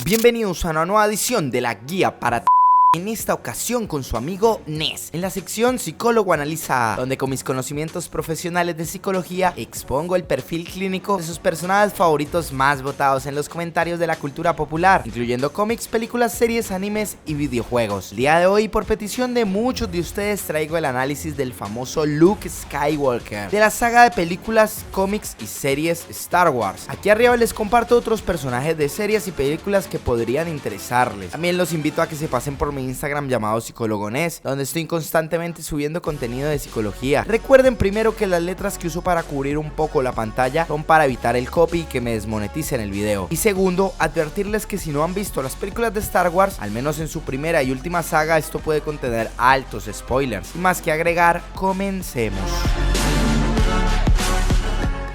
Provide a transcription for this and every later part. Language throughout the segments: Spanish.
Bienvenidos a una nueva edición de la guía para en esta ocasión con su amigo Nes, en la sección Psicólogo Analiza, donde con mis conocimientos profesionales de psicología expongo el perfil clínico de sus personajes favoritos más votados en los comentarios de la cultura popular, incluyendo cómics, películas, series, animes y videojuegos. El día de hoy, por petición de muchos de ustedes, traigo el análisis del famoso Luke Skywalker, de la saga de películas, cómics y series Star Wars. Aquí arriba les comparto otros personajes de series y películas que podrían interesarles. También los invito a que se pasen por mi Instagram llamado Psicólogo Nes, donde estoy constantemente subiendo contenido de psicología. Recuerden primero que las letras que uso para cubrir un poco la pantalla son para evitar el copy y que me desmoneticen el video. Y segundo, advertirles que si no han visto las películas de Star Wars, al menos en su primera y última saga, esto puede contener altos spoilers. Sin más que agregar, comencemos.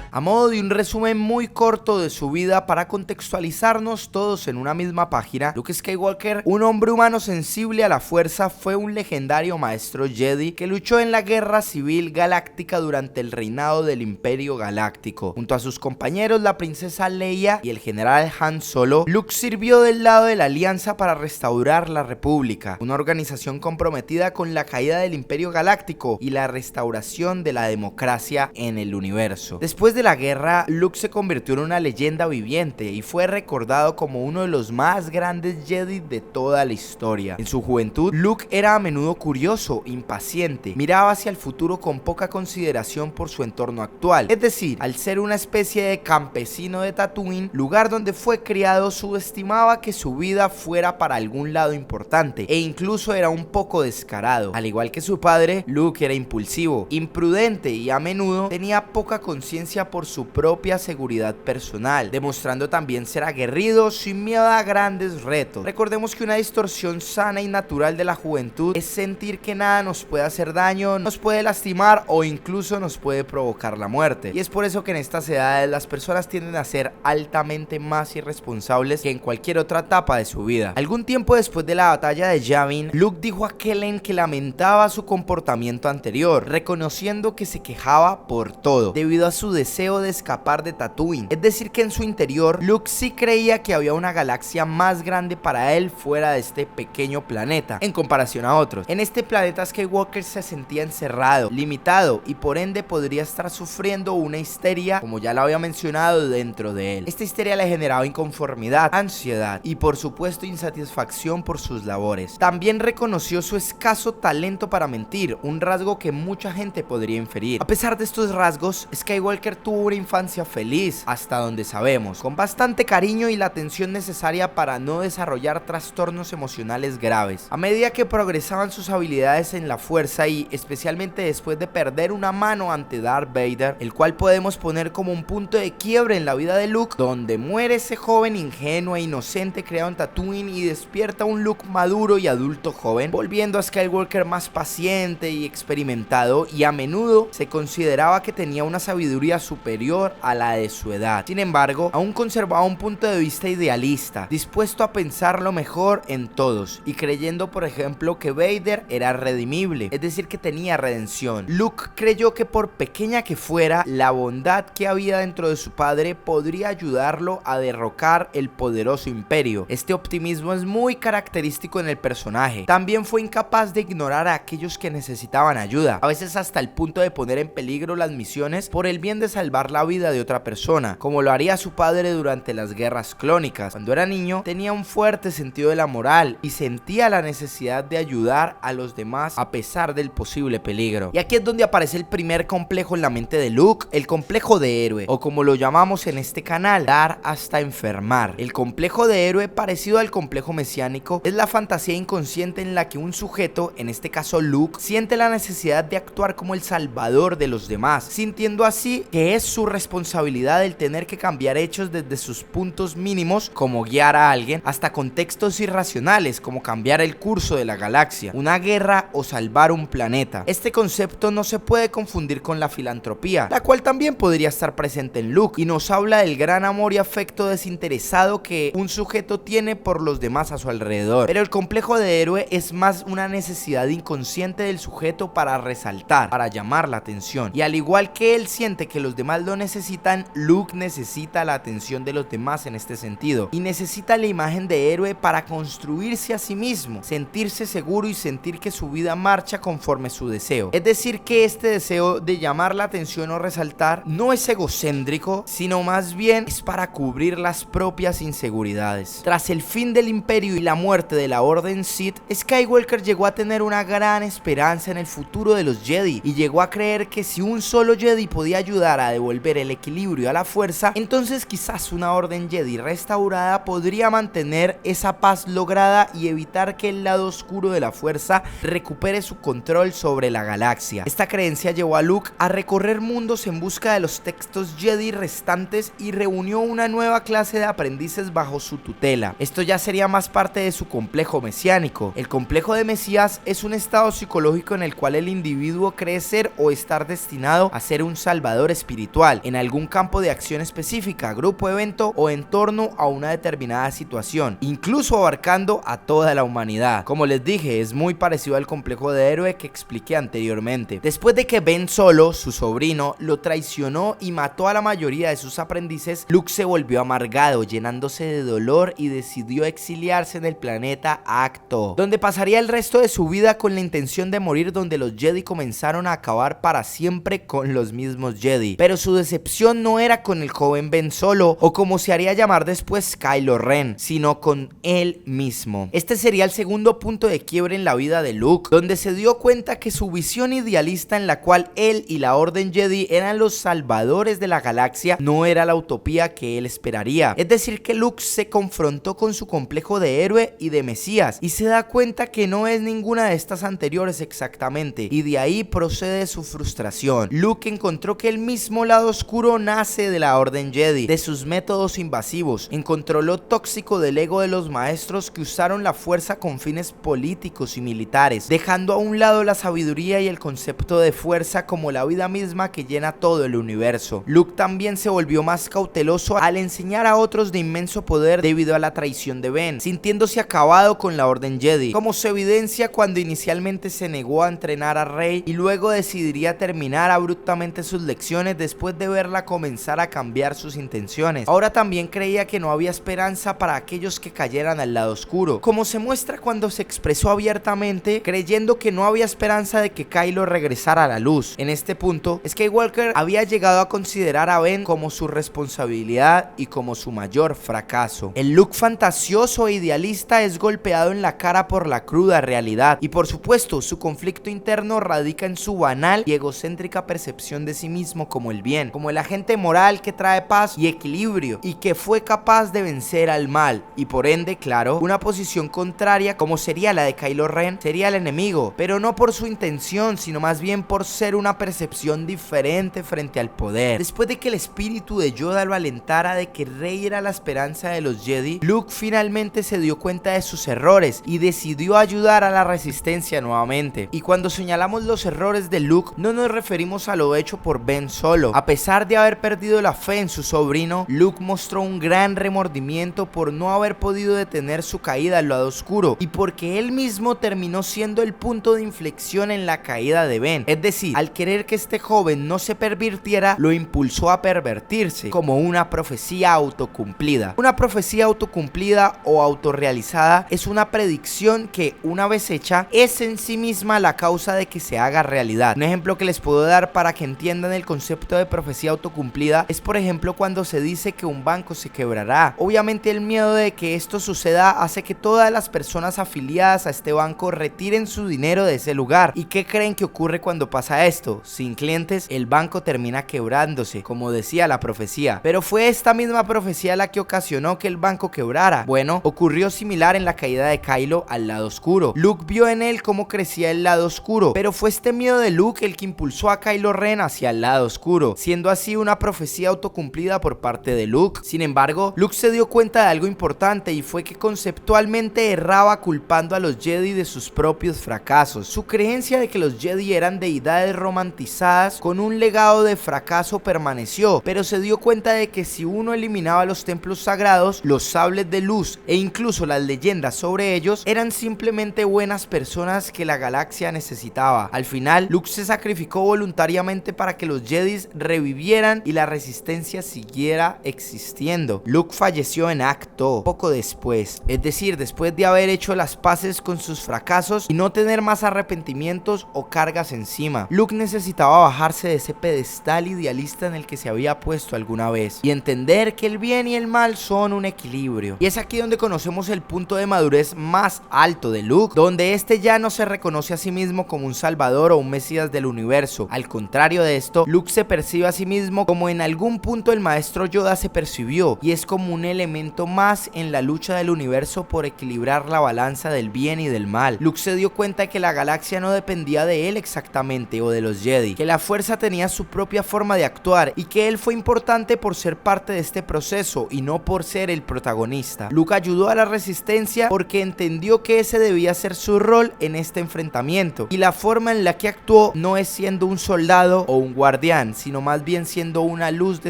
A modo de un resumen muy corto de su vida para contextualizarnos todos en una misma página, Luke Skywalker, un hombre humano sensible a la fuerza, fue un legendario maestro Jedi que luchó en la Guerra Civil Galáctica durante el reinado del Imperio Galáctico. Junto a sus compañeros, la princesa Leia y el general Han Solo, Luke sirvió del lado de la Alianza para restaurar la República, una organización comprometida con la caída del Imperio Galáctico y la restauración de la democracia en el universo. Después de la guerra, Luke se convirtió en una leyenda viviente y fue recordado como uno de los más grandes Jedi de toda la historia. En su juventud, Luke era a menudo curioso, impaciente, miraba hacia el futuro con poca consideración por su entorno actual. Es decir, al ser una especie de campesino de Tatooine, lugar donde fue criado, subestimaba que su vida fuera para algún lado importante e incluso era un poco descarado. Al igual que su padre, Luke era impulsivo, imprudente y a menudo tenía poca conciencia por su propia seguridad personal, demostrando también ser aguerrido sin miedo a grandes retos. Recordemos que una distorsión sana y natural de la juventud es sentir que nada nos puede hacer daño, nos puede lastimar o incluso nos puede provocar la muerte. Y es por eso que en estas edades las personas tienden a ser altamente más irresponsables que en cualquier otra etapa de su vida. Algún tiempo después de la batalla de Yavin, Luke dijo a Kellen que lamentaba su comportamiento anterior, reconociendo que se quejaba por todo, debido a su deseo de escapar de Tatooine. Es decir que en su interior, Luke sí creía que había una galaxia más grande para él fuera de este pequeño planeta, en comparación a otros. En este planeta Skywalker se sentía encerrado, limitado y por ende podría estar sufriendo una histeria, como ya lo había mencionado, dentro de él. Esta histeria le generaba inconformidad, ansiedad y por supuesto insatisfacción por sus labores. También reconoció su escaso talento para mentir, un rasgo que mucha gente podría inferir. A pesar de estos rasgos, Skywalker tuvo una infancia feliz, hasta donde sabemos, con bastante cariño y la atención necesaria para no desarrollar trastornos emocionales graves. A medida que progresaban sus habilidades en la fuerza y especialmente después de perder una mano ante Darth Vader, el cual podemos poner como un punto de quiebre en la vida de Luke, donde muere ese joven ingenuo e inocente creado en Tatooine y despierta un Luke maduro y adulto joven, volviendo a Skywalker más paciente y experimentado, y a menudo se consideraba que tenía una sabiduría superior a la de su edad. Sin embargo, aún conservaba un punto de vista idealista, dispuesto a pensar lo mejor en todos y creyendo, por ejemplo, que Vader era redimible, es decir, que tenía redención. Luke creyó que por pequeña que fuera, la bondad que había dentro de su padre podría ayudarlo a derrocar el poderoso imperio. Este optimismo es muy característico en el personaje. También fue incapaz de ignorar a aquellos que necesitaban ayuda, a veces hasta el punto de poner en peligro las misiones por el bien de salvar la vida de otra persona, como lo haría su padre durante las guerras clónicas. Cuando era niño, tenía un fuerte sentido de la moral y sentía la necesidad de ayudar a los demás a pesar del posible peligro. Y aquí es donde aparece el primer complejo en la mente de Luke, el complejo de héroe, o como lo llamamos en este canal, dar hasta enfermar. El complejo de héroe, parecido al complejo mesiánico, es la fantasía inconsciente en la que un sujeto, en este caso Luke, siente la necesidad de actuar como el salvador de los demás, sintiendo así que es su responsabilidad el tener que cambiar hechos desde sus puntos mínimos, como guiar a alguien, hasta contextos irracionales, como cambiar el curso de la galaxia, una guerra o salvar un planeta. Este concepto no se puede confundir con la filantropía, la cual también podría estar presente en Luke, y nos habla del gran amor y afecto desinteresado que un sujeto tiene por los demás a su alrededor. Pero el complejo de héroe es más una necesidad inconsciente del sujeto para resaltar, para llamar la atención, y al igual que él siente que los demás demás lo necesitan, Luke necesita la atención de los demás en este sentido, y necesita la imagen de héroe para construirse a sí mismo, sentirse seguro y sentir que su vida marcha conforme su deseo. Es decir, que este deseo de llamar la atención o resaltar no es egocéntrico, sino más bien es para cubrir las propias inseguridades. Tras el fin del Imperio y la muerte de la Orden Sith, Skywalker llegó a tener una gran esperanza en el futuro de los Jedi y llegó a creer que si un solo Jedi podía ayudar a devolver el equilibrio a la fuerza, entonces quizás una Orden Jedi restaurada podría mantener esa paz lograda y evitar que el lado oscuro de la fuerza recupere su control sobre la galaxia. Esta creencia llevó a Luke a recorrer mundos en busca de los textos Jedi restantes y reunió una nueva clase de aprendices bajo su tutela. Esto ya sería más parte de su complejo mesiánico. El complejo de Mesías es un estado psicológico en el cual el individuo cree ser o estar destinado a ser un salvador espiritual en algún campo de acción específica, grupo, evento o en torno a una determinada situación, incluso abarcando a toda la humanidad. Como les dije, es muy parecido al complejo de héroe que expliqué anteriormente. Después de que Ben Solo, su sobrino, lo traicionó y mató a la mayoría de sus aprendices, Luke se volvió amargado, llenándose de dolor y decidió exiliarse en el planeta Ahch-To, donde pasaría el resto de su vida con la intención de morir, donde los Jedi comenzaron a acabar para siempre con los mismos Jedi. Pero su decepción no era con el joven Ben Solo, o como se haría llamar después Kylo Ren, sino con él mismo. Este sería el segundo punto de quiebre en la vida de Luke, donde se dio cuenta que su visión idealista en la cual él y la Orden Jedi eran los salvadores de la galaxia no era la utopía que él esperaría. Es decir, que Luke se confrontó con su complejo de héroe y de Mesías y se da cuenta que no es ninguna de estas anteriores exactamente, y de ahí procede su frustración. Luke encontró que el mismo lado oscuro nace de la Orden Jedi, de sus métodos invasivos. Encontró lo tóxico del ego de los maestros que usaron la fuerza con fines políticos y militares, dejando a un lado la sabiduría y el concepto de fuerza como la vida misma que llena todo el universo. Luke también se volvió más cauteloso al enseñar a otros de inmenso poder debido a la traición de Ben, sintiéndose acabado con la Orden Jedi, como se evidencia cuando inicialmente se negó a entrenar a Rey y luego decidiría terminar abruptamente sus lecciones después de verla comenzar a cambiar sus intenciones. Ahora también creía que no había esperanza para aquellos que cayeran al lado oscuro, como se muestra cuando se expresó abiertamente, creyendo que no había esperanza de que Kylo regresara a la luz. En este punto, Skywalker había llegado a considerar a Ben como su responsabilidad y como su mayor fracaso. El Luke fantasioso e idealista es golpeado en la cara por la cruda realidad, y por supuesto su conflicto interno radica en su banal y egocéntrica percepción de sí mismo como el bien, como el agente moral que trae paz y equilibrio y que fue capaz de vencer al mal, y por ende, claro, una posición contraria como sería la de Kylo Ren sería el enemigo, pero no por su intención, sino más bien por ser una percepción diferente frente al poder. Después de que el espíritu de Yoda lo alentara de que Rey era la esperanza de los Jedi, Luke finalmente se dio cuenta de sus errores y decidió ayudar a la resistencia nuevamente. Y cuando señalamos los errores de Luke, no nos referimos a lo hecho por Ben Solo. A pesar de haber perdido la fe en su sobrino, Luke mostró un gran remordimiento por no haber podido detener su caída al lado oscuro, y porque él mismo terminó siendo el punto de inflexión en la caída de Ben. Es decir, al querer que este joven no se pervirtiera, lo impulsó a pervertirse, como una profecía autocumplida. Una profecía autocumplida o autorrealizada es una predicción que, una vez hecha, es en sí misma la causa de que se haga realidad. Un ejemplo que les puedo dar para que entiendan el concepto de profecía autocumplida es, por ejemplo, cuando se dice que un banco se quebrará. Obviamente el miedo de que esto suceda hace que todas las personas afiliadas a este banco retiren su dinero de ese lugar. ¿Y qué creen que ocurre cuando pasa esto? Sin clientes, el banco termina quebrándose, como decía la profecía. Pero fue esta misma profecía la que ocasionó que el banco quebrara. Bueno, ocurrió similar en la caída de Kylo al lado oscuro. Luke vio en él cómo crecía el lado oscuro, pero fue este miedo de Luke el que impulsó a Kylo Ren hacia el lado oscuro, siendo así una profecía autocumplida por parte de Luke. Sin embargo, Luke se dio cuenta de algo importante, y fue que conceptualmente erraba culpando a los Jedi de sus propios fracasos. Su creencia de que los Jedi eran deidades romantizadas con un legado de fracaso permaneció, pero se dio cuenta de que si uno eliminaba los templos sagrados, los sables de luz e incluso las leyendas sobre ellos, eran simplemente buenas personas que la galaxia necesitaba. Al final, Luke se sacrificó voluntariamente para que los Jedi revivieran y la resistencia siguiera existiendo. Luke falleció en Ahch-To poco después, es decir, después de haber hecho las paces con sus fracasos y no tener más arrepentimientos o cargas encima. Luke necesitaba bajarse de ese pedestal idealista en el que se había puesto alguna vez y entender que el bien y el mal son un equilibrio. Y es aquí donde conocemos el punto de madurez más alto de Luke, donde este ya no se reconoce a sí mismo como un salvador o un mesías del universo. Al contrario de esto, Luke se percibe a sí mismo como en algún punto el maestro Yoda se percibió, y es como un elemento más en la lucha del universo por equilibrar la balanza del bien y del mal. Luke se dio cuenta que la galaxia no dependía de él exactamente o de los Jedi, que la fuerza tenía su propia forma de actuar y que él fue importante por ser parte de este proceso y no por ser el protagonista. Luke ayudó a la resistencia porque entendió que ese debía ser su rol en este enfrentamiento, y la forma en la que actuó no es siendo un soldado o un guardián, sino más bien siendo una luz de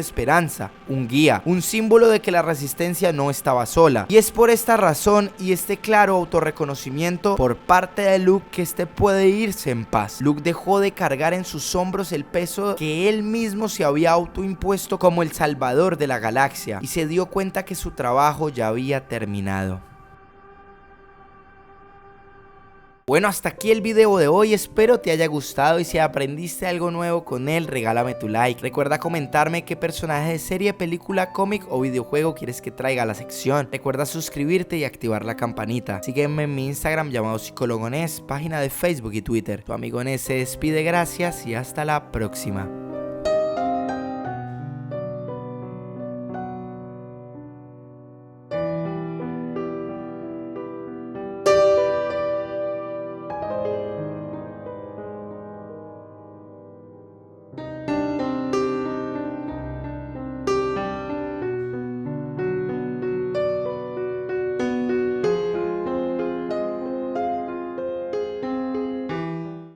esperanza, un guía, un símbolo de que la resistencia no estaba sola. Y es por esta razón y este claro autorreconocimiento por parte de Luke que este puede irse en paz. Luke dejó de cargar en sus hombros el peso que él mismo se había autoimpuesto como el salvador de la galaxia, y se dio cuenta que su trabajo ya había terminado. Bueno, hasta aquí el video de hoy, espero te haya gustado y si aprendiste algo nuevo con él, regálame tu like. Recuerda comentarme qué personaje de serie, película, cómic o videojuego quieres que traiga a la sección. Recuerda suscribirte y activar la campanita. Sígueme en mi Instagram llamado Psicólogo Nes, página de Facebook y Twitter. Tu amigo Nes se despide, gracias y hasta la próxima.